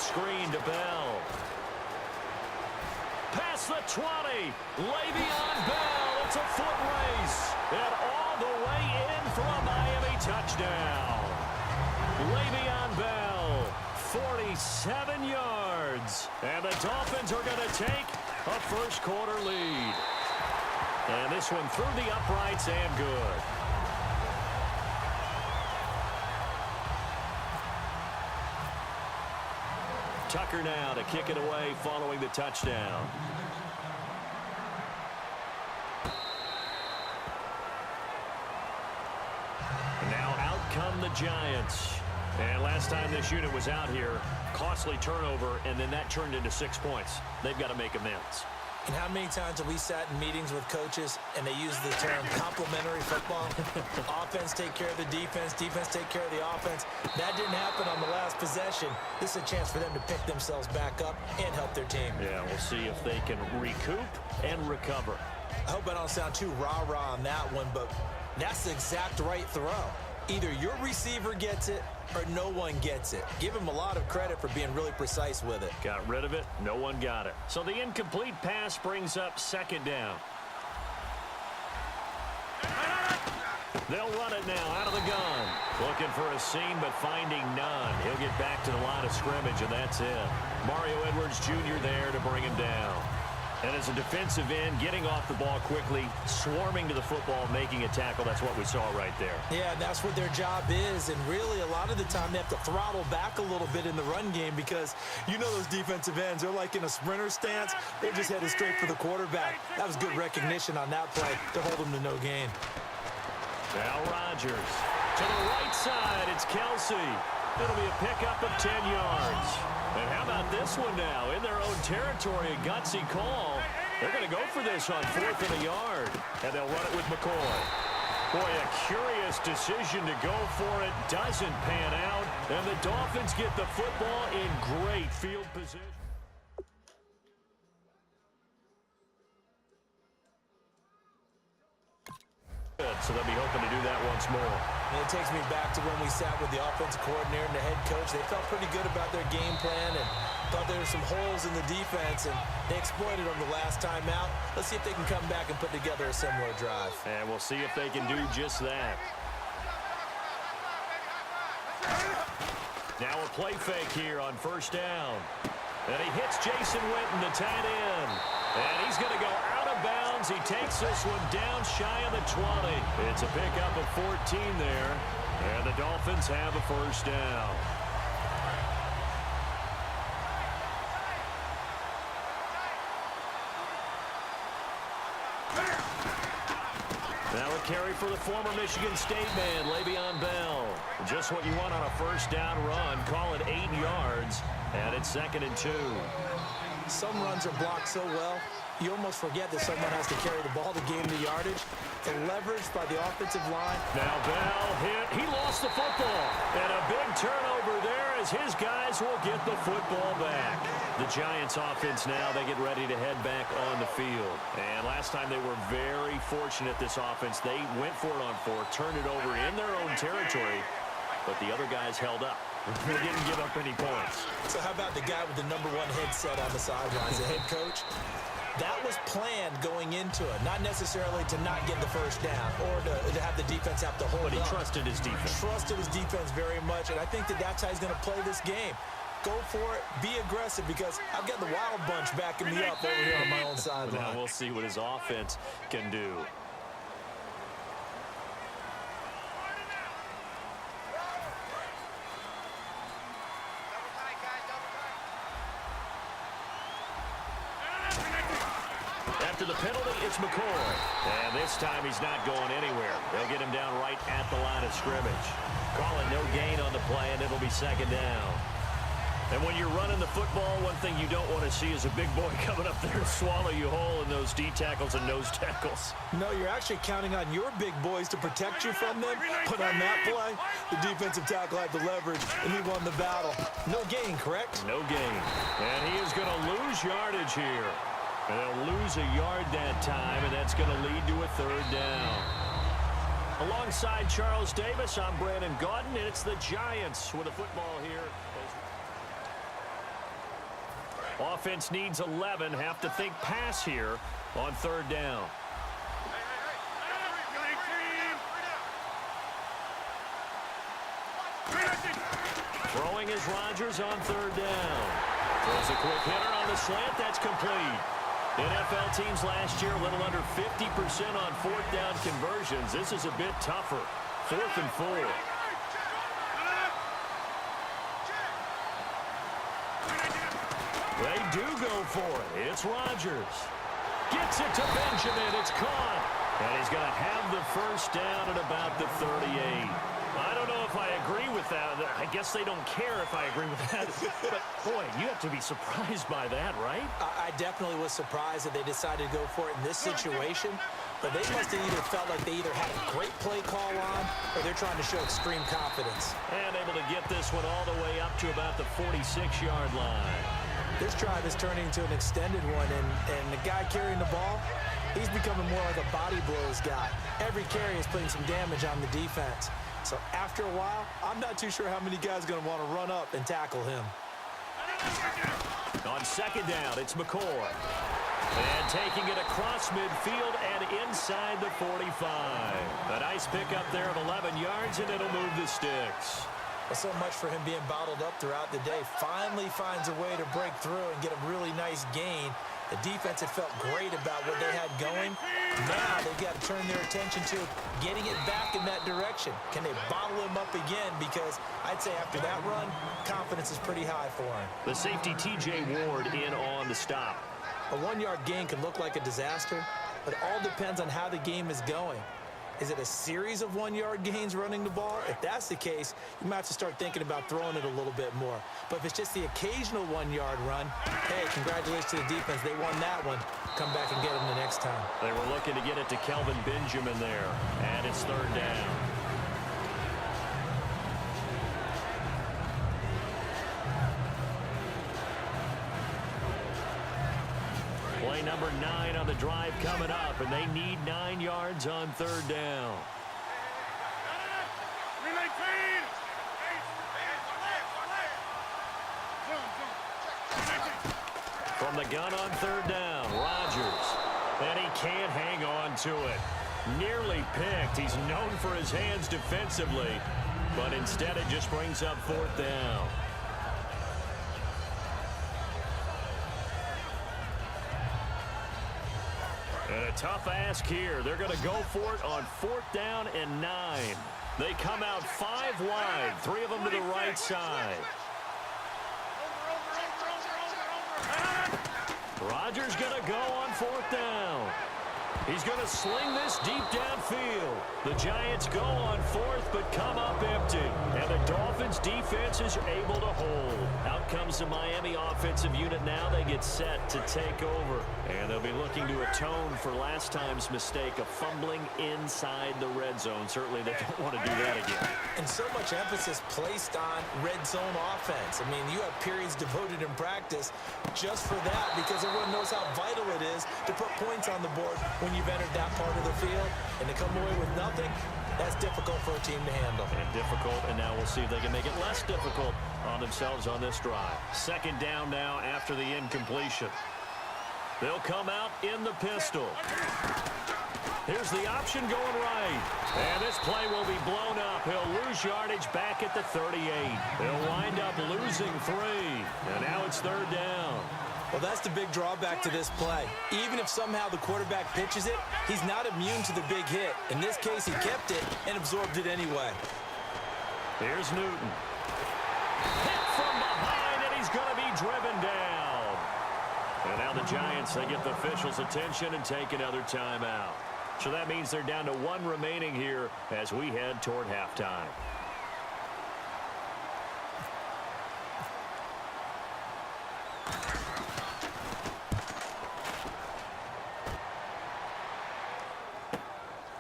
screen to Bell. Past the 20. Le'Veon Bell. It's a foot race. And all the way in for a Miami touchdown. Le'Veon Bell, 47 yards. And the Dolphins are going to take a first-quarter lead. And this one through the uprights and good. Tucker now to kick it away following the touchdown. And now out come the Giants. And last time this unit was out here, costly turnover, and then that turned into 6 points. They've got to make amends. And how many times have we sat in meetings with coaches and they use the term complementary football? Offense take care of the defense, defense take care of the offense. That didn't happen on the last possession. This is a chance for them to pick themselves back up and help their team. Yeah, we'll see if they can recoup and recover. I hope I don't sound too rah-rah on that one, but that's the exact right throw. Either your receiver gets it or no one gets it. Give him a lot of credit for being really precise with it. Got rid of it. No one got it. So the incomplete pass brings up second down. They'll run it now out of the gun. Looking for a seam, but finding none. He'll get back to the line of scrimmage, and that's it. Mario Edwards Jr. there to bring him down. And as a defensive end, getting off the ball quickly, swarming to the football, making a tackle, that's what we saw right there. Yeah, and that's what their job is. And really, a lot of the time, they have to throttle back a little bit in the run game because you know those defensive ends, they're like in a sprinter stance. They're just headed straight for the quarterback. That was good recognition on that play to hold them to no gain. Now Rodgers. To the right side, it's Kelsey. It'll be a pickup of 10 yards. And how about this one now? In their own territory, a gutsy call. They're going to go for this on 4th and a yard. And they'll run it with McCoy. Boy, a curious decision to go for it. Doesn't pan out. And the Dolphins get the football in great field position. So they'll be hoping to do that once more. And it takes me back to when we sat with the offensive coordinator and the head coach. They felt pretty good about their game plan and thought there were some holes in the defense, and they exploited them the last time out. Let's see if they can come back and put together a similar drive. And we'll see if they can do just that. Now a play fake here on first down. And he hits Jason Witten, the tight end. And he's going to go out of bounds. He takes this one down shy of the 20. It's a pickup of 14 there. And the Dolphins have a first down. Now a carry for the former Michigan State man, Le'Veon Bell. Just what you want on a first down run. Call it 8 yards. And it's 2nd and 2. Some runs are blocked so well, you almost forget that someone has to carry the ball to gain the yardage. The leverage by the offensive line. Now Bell hit. He lost the football. And a big turnover there as his guys will get the football back. The Giants offense now, they get ready to head back on the field. And last time they were very fortunate, this offense. They went for it on 4, turned it over in their own territory, but the other guys held up. They didn't give up any points. So how about the guy with the #1 headset on the sidelines, the head coach? That was planned going into it, not necessarily to not get the first down or to have the defense have to hold up. But he trusted his defense. Trusted his defense very much, and I think that that's how he's going to play this game. Go for it, be aggressive, because I've got the Wild Bunch backing me up over here on my own sideline. Now we'll see what his offense can do. After the penalty, it's McCoy. And this time he's not going anywhere. They'll get him down right at the line of scrimmage. Call it no gain on the play, and it'll be 2nd down. And when you're running the football, one thing you don't want to see is a big boy coming up there and swallow you whole in those D tackles and nose tackles. No, you're actually counting on your big boys to protect you from them. But on that play, the defensive tackle had the leverage, and he won the battle. No gain, correct? No gain. And he is going to lose yardage here. And they'll lose a yard that time, and that's going to lead to a 3rd down. Alongside Charles Davis, I'm Brandon Gaudin, and it's the Giants with a football here. Offense needs 11. Have to think pass here on third down. Throwing is Rodgers on third down. Throws a quick hitter on the slant. That's complete. NFL teams last year a little under 50% on fourth down conversions. This is a bit tougher. 4th and 4. They do go for it. It's Rodgers. Gets it to Benjamin. It's caught. And he's going to have the first down at about the 38. I don't know if I agree with that. I guess they don't care if I agree with that. But, boy, you have to be surprised by that, right? I definitely was surprised that they decided to go for it in this situation. But they must have either felt like they either had a great play call on or they're trying to show extreme confidence. And able to get this one all the way up to about the 46-yard line. This drive is turning into an extended one, and the guy carrying the ball, he's becoming more like a body blows guy. Every carry is putting some damage on the defense. So after a while, I'm not too sure how many guys are going to want to run up and tackle him. On second down, it's McCoy. And taking it across midfield and inside the 45. A nice pickup there of 11 yards, and it'll move the sticks. Well, so much for him being bottled up throughout the day. Finally finds a way to break through and get a really nice gain. The defense had felt great about what they had going. Now they've got to turn their attention to getting it back in that direction. Can they bottle him up again? Because I'd say after that run, confidence is pretty high for him. The safety T.J. Ward in on the stop. A 1-yard gain can look like a disaster, but it all depends on how the game is going. Is it a series of 1-yard gains running the ball? If that's the case, you might have to start thinking about throwing it a little bit more. But if it's just the occasional 1-yard run, hey, congratulations to the defense. They won that one. Come back and get them the next time. They were looking to get it to Kelvin Benjamin there, and it's third down. Play number 9 on the drive coming up, and they need 9 yards on third down. From the gun on third down, Rodgers. And he can't hang on to it. Nearly picked. He's known for his hands defensively, but instead it just brings up fourth down. And a tough ask here. They're going to go for it on 4th down and 9. They come out 5 wide, 3 of them to the right side. Rodgers going to go on 4th down. He's going to sling this deep downfield. The Giants go on 4th, but come up empty. And the Dolphins defense is able to hold. Out comes the Miami offensive unit now. They get set to take over. And they'll be looking to atone for last time's mistake of fumbling inside the red zone. Certainly they don't want to do that again. And so much emphasis placed on red zone offense. I mean, you have periods devoted in practice just for that because everyone knows how vital it is to put points on the board when you've entered that part of the field. And to come away with nothing, that's difficult for a team to handle. And difficult, and now we'll see if they can make it less difficult on themselves on this drive. Second down now after the incompletion. They'll come out in the pistol. Here's the option going right. And this play will be blown up. He'll lose yardage back at the 38. They'll wind up losing 3. And now it's third down. Well, that's the big drawback to this play. Even if somehow the quarterback pitches it, he's not immune to the big hit. In this case, he kept it and absorbed it anyway. Here's Newton. Hit from behind, and he's going to be driven down. And now the Giants, they get the officials' attention and take another timeout. So that means they're down to 1 remaining here as we head toward halftime.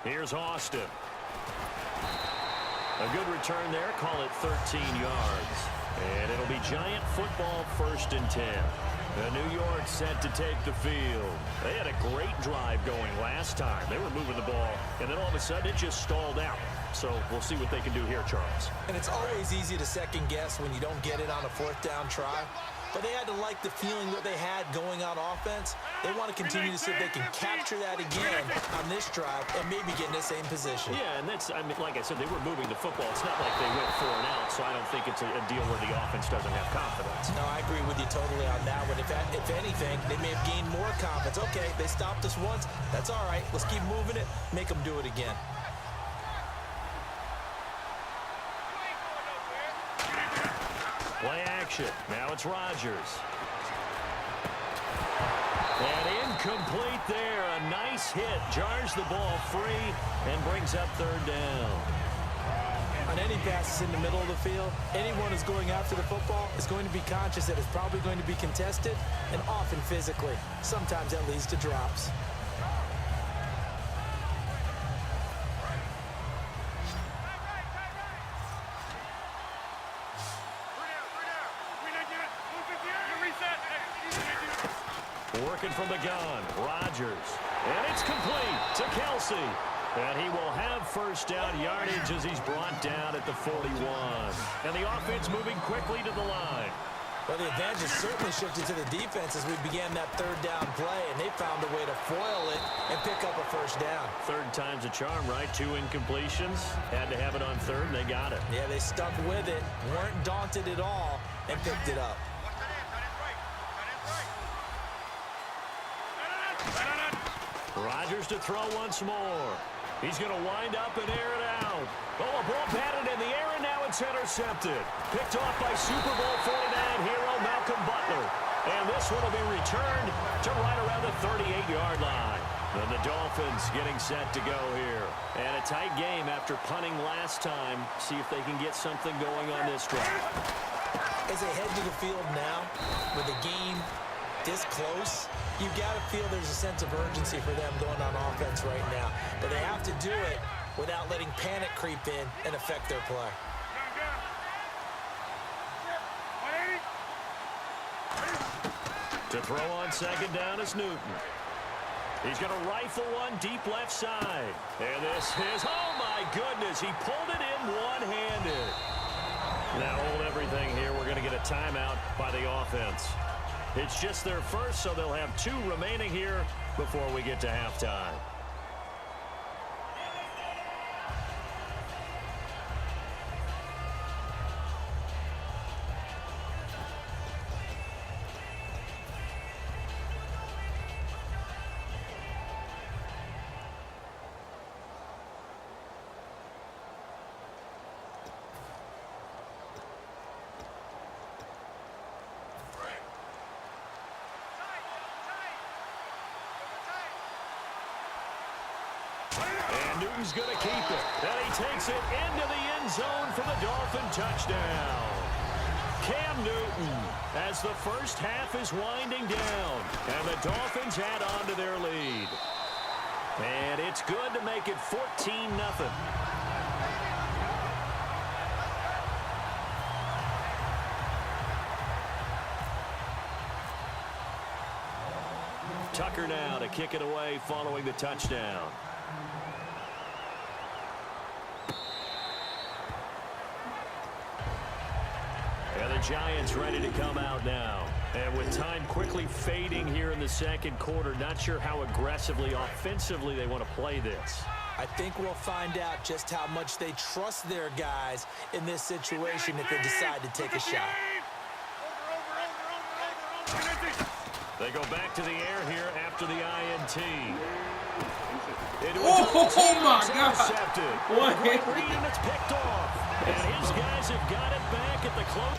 Here's Austin. A good return there. Call it 13 yards. And it'll be Giant football 1st and 10. New York set to take the field. They had a great drive going last time. They were moving the ball, and then all of a sudden it just stalled out. So we'll see what they can do here, Charles. And it's always easy to second guess when you don't get it on a 4th down try. but they had to like the feeling that they had going on offense. They want to continue to see if they can capture that again on this drive and maybe get in the same position. Yeah, and that's, I mean, like I said, they were moving the football. It's not like they went 4 and out, so I don't think it's a deal where the offense doesn't have confidence. No, I agree with you totally on that one. If anything, they may have gained more confidence. Okay, they stopped us once. That's all right. Let's keep moving it. Make them do it again. Play action. Now it's Rodgers. And incomplete there. A nice hit. Jars the ball free and brings up 3rd down. On any passes in the middle of the field, anyone who's going after the football is going to be conscious that it's probably going to be contested and often physically. Sometimes that leads to drops. Working from the gun, Rodgers. And it's complete to Kelsey. And he will have 1st down yardage as he's brought down at the 41. And the offense moving quickly to the line. Well, the advantage certainly shifted to the defense as we began that 3rd down play, and they found a way to foil it and pick up a 1st down. 3rd time's a charm, right? 2 incompletions. Had to have it on 3rd, and they got it. Yeah, they stuck with it, weren't daunted at all, and picked it up. Rodgers to throw once more. He's going to wind up and air it out. Oh, a ball batted in the air, and now it's intercepted. Picked off by Super Bowl 49 hero Malcolm Butler. And this one will be returned to right around the 38-yard line. And the Dolphins getting set to go here. And a tight game after punting last time. See if they can get something going on this drive. As they head to the field now, with the game this close, you've got to feel there's a sense of urgency for them going on offense right now. But they have to do it without letting panic creep in and affect their play. To throw on 2nd down is Newton. He's going to rifle one deep left side. And this is, oh my goodness, he pulled it in one-handed. Now hold everything here. We're going to get a timeout by the offense. It's just their first, so they'll have 2 remaining here before we get to halftime. And Newton's going to keep it. And he takes it into the end zone for the Dolphin touchdown. Cam Newton as the first half is winding down. And the Dolphins add on to their lead. And it's good to make it 14-0. Tucker now to kick it away following the touchdown. And the Giants ready to come out now. And with time quickly fading here in the 2nd quarter, not sure how aggressively, offensively they want to play this. I think we'll find out just how much they trust their guys in this situation if they decide to take a shot. They go back to the air here after the INT. Oh my God! Intercepted. What? Great read, and it's picked off. And his guys have got it back at the close.